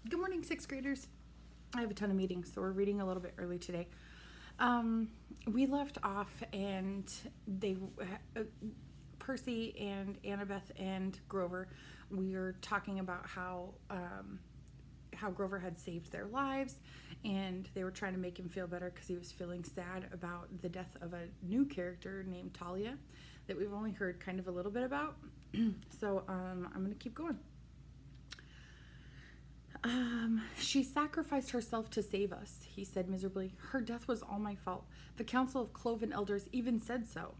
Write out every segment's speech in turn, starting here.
Good morning, sixth graders. I have a ton of meetings, so we're reading a little bit early today. We left off, and Percy and Annabeth and Grover, we were talking about how Grover had saved their lives, and they were trying to make him feel better because he was feeling sad about the death of a new character named Talia that we've only heard kind of a little bit about. So I'm going to keep going. She sacrificed herself to save us, he said miserably. Her death was all my fault. The Council of Cloven Elders even said so.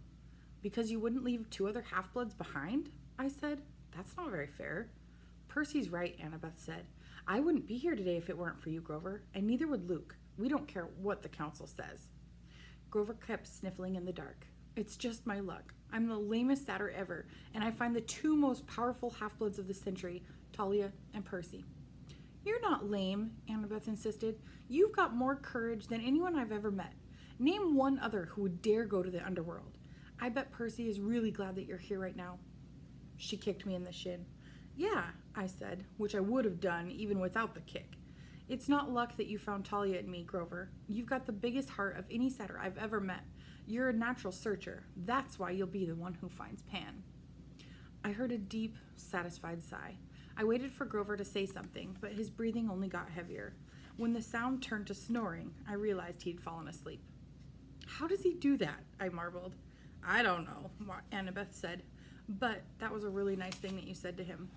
Because you wouldn't leave 2 other half-bloods behind? I said. That's not very fair. Percy's right, Annabeth said. I wouldn't be here today if it weren't for you, Grover, and neither would Luke. We don't care what the Council says. Grover kept sniffling in the dark. It's just my luck. I'm the lamest satyr ever, and I find the 2 most powerful half-bloods of the century, Talia and Percy. You're not lame, Annabeth insisted. You've got more courage than anyone I've ever met. Name one other who would dare go to the underworld. I bet Percy is really glad that you're here right now. She kicked me in the shin. Yeah, I said, which I would have done even without the kick. It's not luck that you found Talia and me, Grover. You've got the biggest heart of any satyr I've ever met. You're a natural searcher. That's why you'll be the one who finds Pan. I heard a deep, satisfied sigh. I waited for Grover to say something, but his breathing only got heavier. When the sound turned to snoring, I realized he'd fallen asleep. How does he do that? I marveled. I don't know, Annabeth said, but that was a really nice thing that you said to him.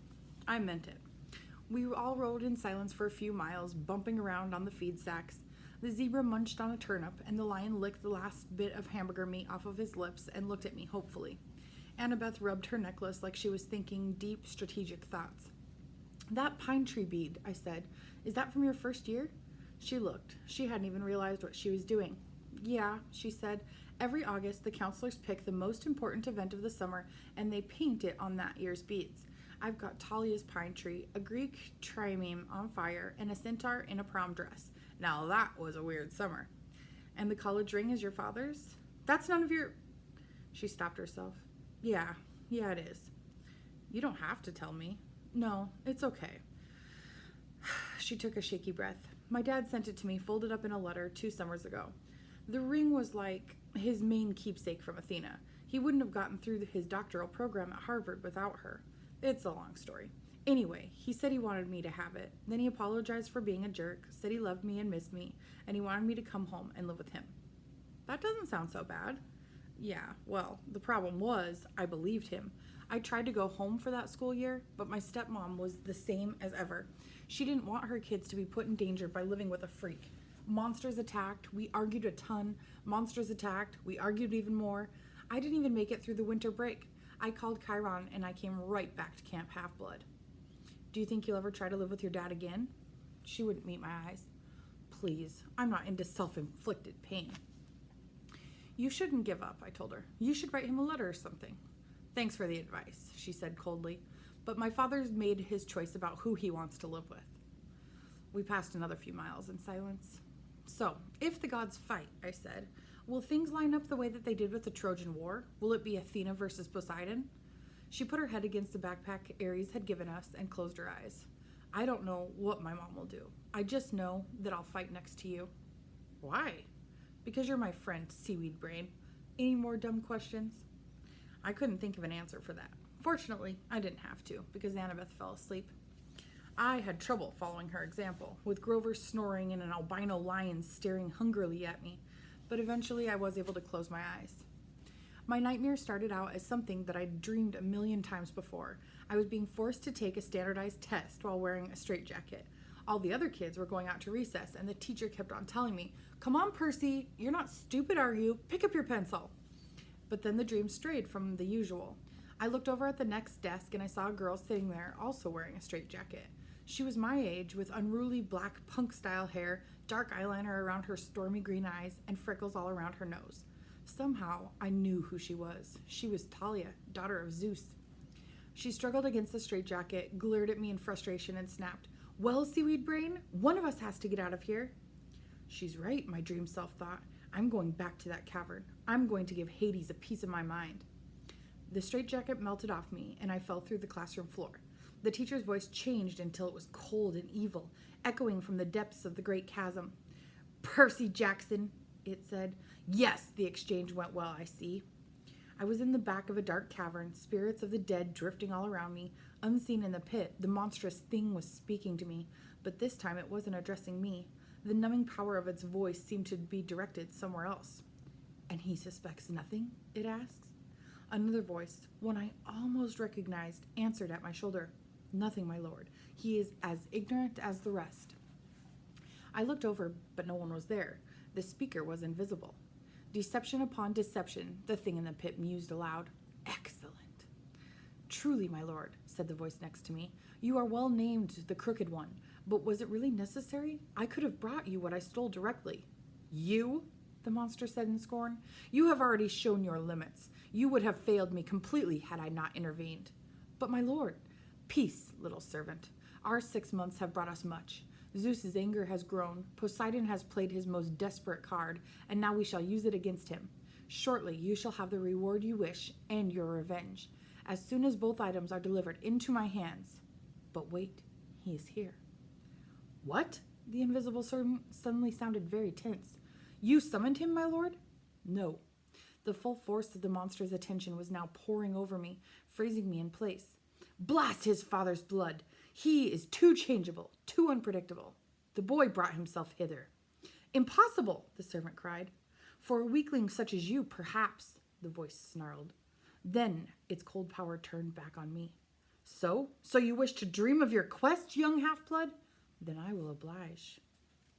I meant it. We all rode in silence for a few miles, bumping around on the feed sacks. The zebra munched on a turnip, and the lion licked the last bit of hamburger meat off of his lips and looked at me hopefully. Annabeth rubbed her necklace like she was thinking deep, strategic thoughts. That pine tree bead, I said. Is that from your first year? She looked. She hadn't even realized what she was doing. Yeah, she said. Every August, the counselors pick the most important event of the summer, and they paint it on that year's beads. I've got Talia's pine tree, a Greek trimeme on fire, and a centaur in a prom dress. Now that was a weird summer. And the college ring is your father's? That's none of your... She stopped herself. Yeah, it is. You don't have to tell me. No, it's okay. She took a shaky breath. My dad sent it to me folded up in a letter 2 summers ago. The ring was like his main keepsake from Athena. He wouldn't have gotten through his doctoral program at Harvard without her. It's a long story. Anyway, he said he wanted me to have it. Then he apologized for being a jerk, said he loved me and missed me, and he wanted me to come home and live with him. That doesn't sound so bad. Yeah, well, the problem was I believed him. I tried to go home for that school year, but my stepmom was the same as ever. She didn't want her kids to be put in danger by living with a freak. Monsters attacked, we argued a ton. Monsters attacked, we argued even more. I didn't even make it through the winter break. I called Chiron and I came right back to Camp Half-Blood. Do you think you'll ever try to live with your dad again? She wouldn't meet my eyes. Please, I'm not into self-inflicted pain. You shouldn't give up, I told her. You should write him a letter or something. Thanks for the advice, she said coldly, but my father's made his choice about who he wants to live with. We passed another few miles in silence. So, if the gods fight, I said, will things line up the way that they did with the Trojan War? Will it be Athena versus Poseidon? She put her head against the backpack Ares had given us and closed her eyes. I don't know what my mom will do. I just know that I'll fight next to you. Why? Because you're my friend, Seaweed Brain. Any more dumb questions? I couldn't think of an answer for that. Fortunately, I didn't have to, because Annabeth fell asleep. I had trouble following her example, with Grover snoring and an albino lion staring hungrily at me, but eventually I was able to close my eyes. My nightmare started out as something that I'd dreamed a million times before. I was being forced to take a standardized test while wearing a straitjacket. All the other kids were going out to recess, and the teacher kept on telling me, "Come on, Percy, you're not stupid, are you? Pick up your pencil." But then the dream strayed from the usual. I looked over at the next desk and I saw a girl sitting there also wearing a straitjacket. She was my age with unruly black punk-style hair, dark eyeliner around her stormy green eyes, and freckles all around her nose. Somehow, I knew who she was. She was Talia, daughter of Zeus. She struggled against the straitjacket, glared at me in frustration, and snapped, "Well, Seaweed Brain, one of us has to get out of here." She's right, my dream self thought. I'm going back to that cavern. I'm going to give Hades a piece of my mind. The straitjacket melted off me, and I fell through the classroom floor. The teacher's voice changed until it was cold and evil. echoing from the depths of the great chasm. "Percy Jackson," it said. "Yes, the exchange went well, I see." I was in the back of a dark cavern, spirits of the dead drifting all around me. Unseen in the pit, the monstrous thing was speaking to me, but this time it wasn't addressing me. The numbing power of its voice seemed to be directed somewhere else. "And he suspects nothing?" it asks. Another voice, one I almost recognized, answered at my shoulder. "Nothing, my lord. He is as ignorant as the rest." I looked over, but no one was there. The speaker was invisible. "Deception upon deception," the thing in the pit mused aloud. "Excellent." "Truly, my lord," said the voice next to me, "you are well named the Crooked One, but was it really necessary? I could have brought you what I stole directly." "You?" the monster said in scorn. "You have already shown your limits. You would have failed me completely had I not intervened." "But, my lord—" "Peace, little servant. Our 6 months have brought us much. Zeus's anger has grown, Poseidon has played his most desperate card, and now we shall use it against him. Shortly you shall have the reward you wish, and your revenge, as soon as both items are delivered into my hands. But wait, he is here." "What?" The invisible servant suddenly sounded very tense. "You summoned him, my lord?" "No." The full force of the monster's attention was now pouring over me, freezing me in place. "Blast his father's blood! He is too changeable, too unpredictable. The boy brought himself hither." "Impossible!" the servant cried. "For a weakling such as you, perhaps," the voice snarled. Then its cold power turned back on me. So you wish to dream of your quest, young half-blood? Then I will oblige."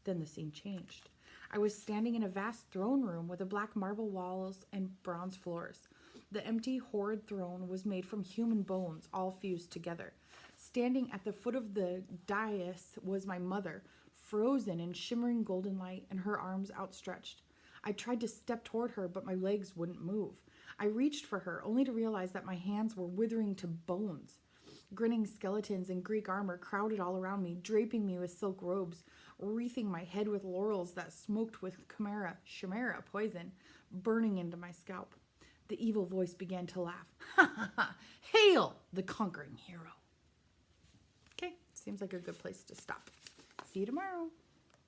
Then the scene changed. I was standing in a vast throne room with black marble walls and bronze floors. The empty, horrid throne was made from human bones, all fused together. Standing at the foot of the dais was my mother, frozen in shimmering golden light and her arms outstretched. I tried to step toward her, but my legs wouldn't move. I reached for her, only to realize that my hands were withering to bones. Grinning skeletons in Greek armor crowded all around me, draping me with silk robes, wreathing my head with laurels that smoked with chimera poison, burning into my scalp. The evil voice began to laugh. "Ha ha ha! Hail the conquering hero!" Okay, seems like a good place to stop. See you tomorrow.